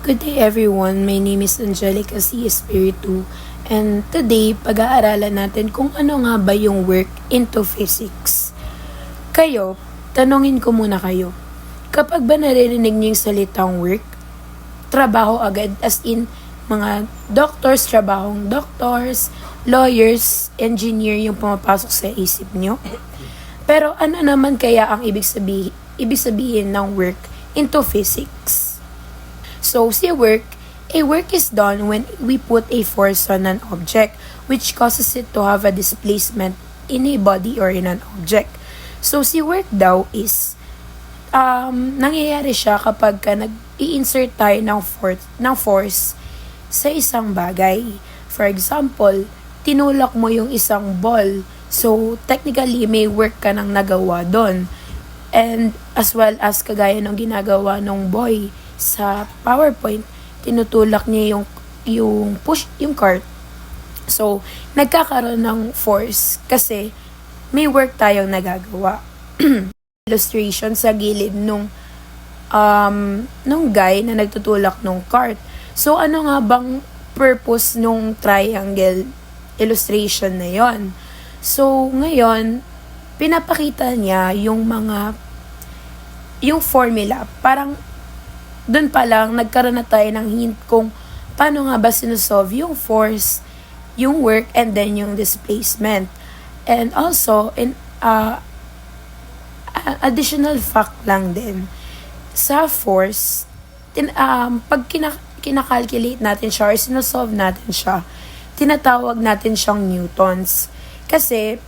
Good day everyone, my name is Angelica C. Espiritu and today pag-aaralan natin kung ano nga ba yung work into physics. Kayo, tanungin ko muna kayo, kapag ba naririnig niyo yung salitang work, trabaho agad as in mga doctors, trabahong doctors, lawyers, engineer yung pumapasok sa isip niyo? Pero ano naman kaya ang ibig sabihin ng work into physics? So, a work is done when we put a force on an object, which causes it to have a displacement in a body or in an object. So, work daw is, nangyayari siya kapag nag-i-insert tayo ng force sa isang bagay. For example, tinulak mo yung isang ball. So, technically, may work ka nang nagawa doon. And as well as kagaya ng ginagawa ng boy sa PowerPoint, tinutulak niya yung cart. So, nagkakaroon ng force kasi may work tayong nagagawa. Illustration sa gilid nung guy na nagtutulak nung cart. So, ano nga bang purpose nung triangle illustration na yon? So, ngayon, pinapakita niya yung formula. Parang doon pa lang, nagkaroon na tayo ng hint kung paano nga ba sinusolve yung force, yung work, and then yung displacement. And also, additional fact lang din, sa force, pag kinakalculate natin siya or sinusolve natin siya, tinatawag natin siyang newtons. Kasi,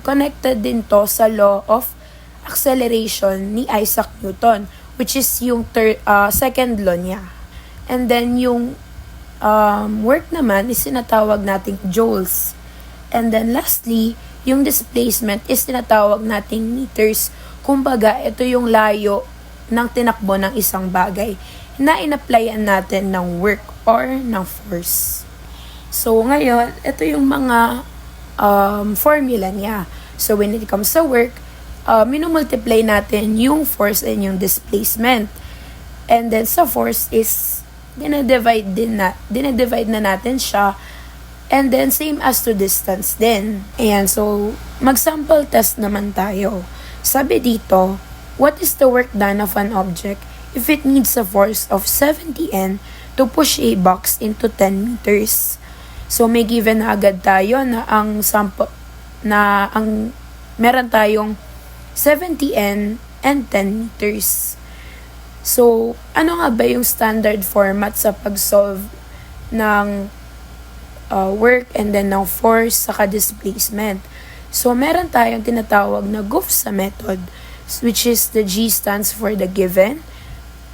connected din to sa law of acceleration ni Isaac Newton, which is yung second law niya. And then yung work naman is sinatawag nating joules. And then lastly, yung displacement is tinatawag nating meters. Kumbaga, ito yung layo ng tinakbo ng isang bagay na in-applyan natin ng work or ng force. So ngayon, ito yung mga formula niya. So when it comes to work, minumultiply natin yung force and yung displacement. And then sa force is dinedivide na natin siya. And then same as to distance din. Ayan, so mag-sample test naman tayo. Sabi dito, what is the work done of an object if it needs a force of 70 N to push a box into 10 meters? So may given na agad tayo na meron tayong 70 N and 10 meters. So, ano nga ba yung standard format sa pag-solve ng work and then ng force saka displacement? So, meron tayong tinatawag na GUFSA method, which is the G stands for the given.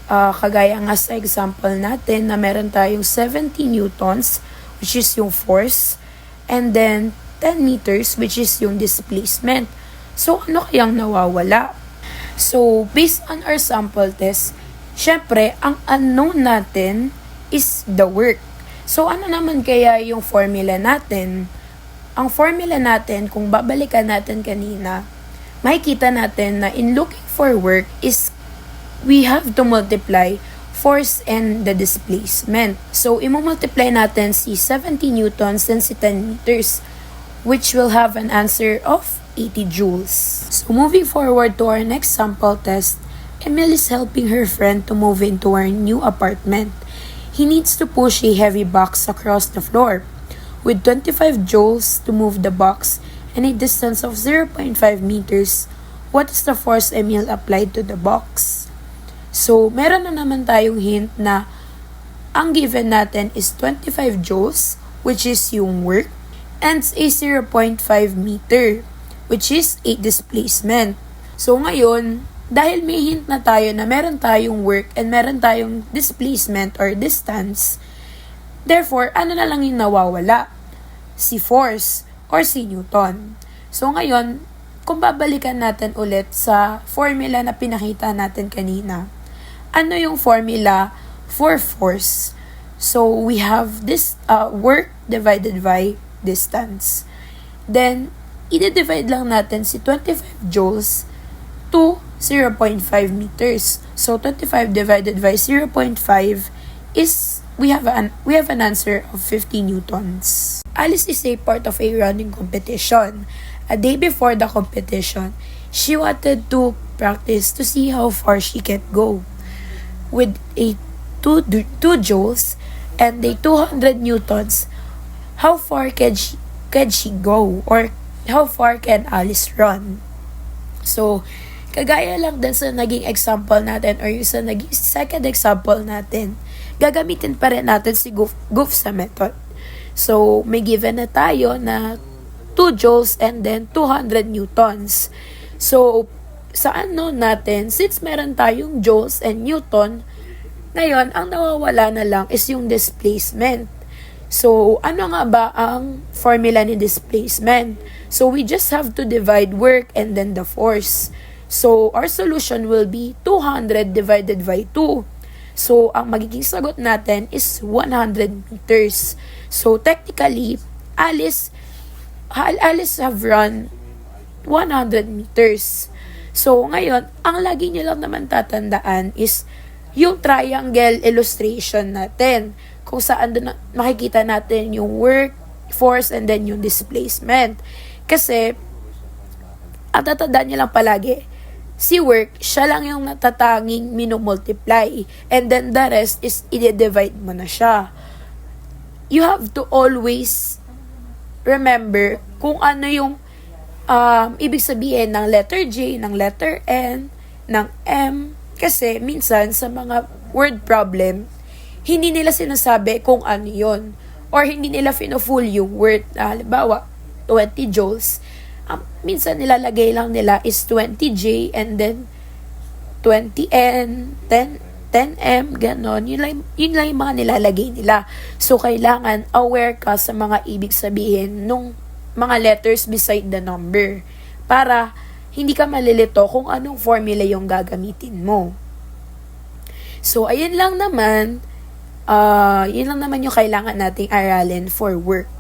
Kagaya nga sa example natin na meron tayong 70 newtons, which is yung force, and then 10 meters, which is yung displacement. So, ano kayang nawawala? So, based on our sample test, syempre, ang unknown natin is the work. So, ano naman kaya yung formula natin? Ang formula natin, kung babalikan natin kanina, makikita natin na in looking for work is we have to multiply force and the displacement. So, imumultiply natin si 70 newtons and si 10 meters, which will have an answer of 80 joules. So moving forward to our next sample test, Emil is helping her friend to move into her new apartment. He needs to push a heavy box across the floor with 25 joules to move the box and a distance of 0.5 meters. What is the force Emil applied to the box? So meron na naman tayong hint na ang given natin is 25 joules, which is yung work, and a 0.5 meter, which is a displacement. So ngayon, dahil may hint na tayo na meron tayong work and meron tayong displacement or distance, therefore, ano na lang yung nawawala? Si force or si Newton. So ngayon, kung babalikan natin ulit sa formula na pinakita natin kanina, ano yung formula for force? So we have this work divided by distance. Then, i-divide lang natin si 25 joules to 0.5 meters. So 25 divided by 0.5 is we have an answer of 50 newtons. Alice is a part of a running competition. A day before the competition, she wanted to practice to see how far she can go. With a 2 joules and a 200 newtons, how far can she go, or how far can Alice run? So, kagaya lang din sa naging example natin or yung sa naging second example natin, gagamitin pa rin natin si goof sa method. So, may given na tayo na 2 joules and then 200 newtons. So, sa ano natin, since meron tayong joules and newton, ngayon, ang nawawala na lang is yung displacement. So, ano nga ba ang formula ni displacement? So, we just have to divide work and then the force. So, our solution will be 200 divided by 2. So, ang magiging sagot natin is 100 meters. So, technically, Alice have run 100 meters. So, ngayon, ang lagi nyo lang naman tatandaan is yung triangle illustration natin, kung saan doon makikita natin yung work, force, and then yung displacement. Kasi, ang tatandaan nyo lang palagi, si work, siya lang yung natatanging minumultiply. And then the rest is i-divide mo na siya. You have to always remember kung ano yung ibig sabihin ng letter J, ng letter N, ng M. Kasi minsan sa mga word problem, hindi nila sinasabi kung ano yon, or hindi nila fino-full yung word. Halimbawa, 20 joules. Minsan nilalagay lang nila is 20J and then 20N, 10M, ganon. Yun lang yung mga nilalagay nila. So, kailangan aware ka sa mga ibig sabihin nung mga letters beside the number para hindi ka malilito kung anong formula yung gagamitin mo. So, ayun lang naman yung kailangan nating aralin for work.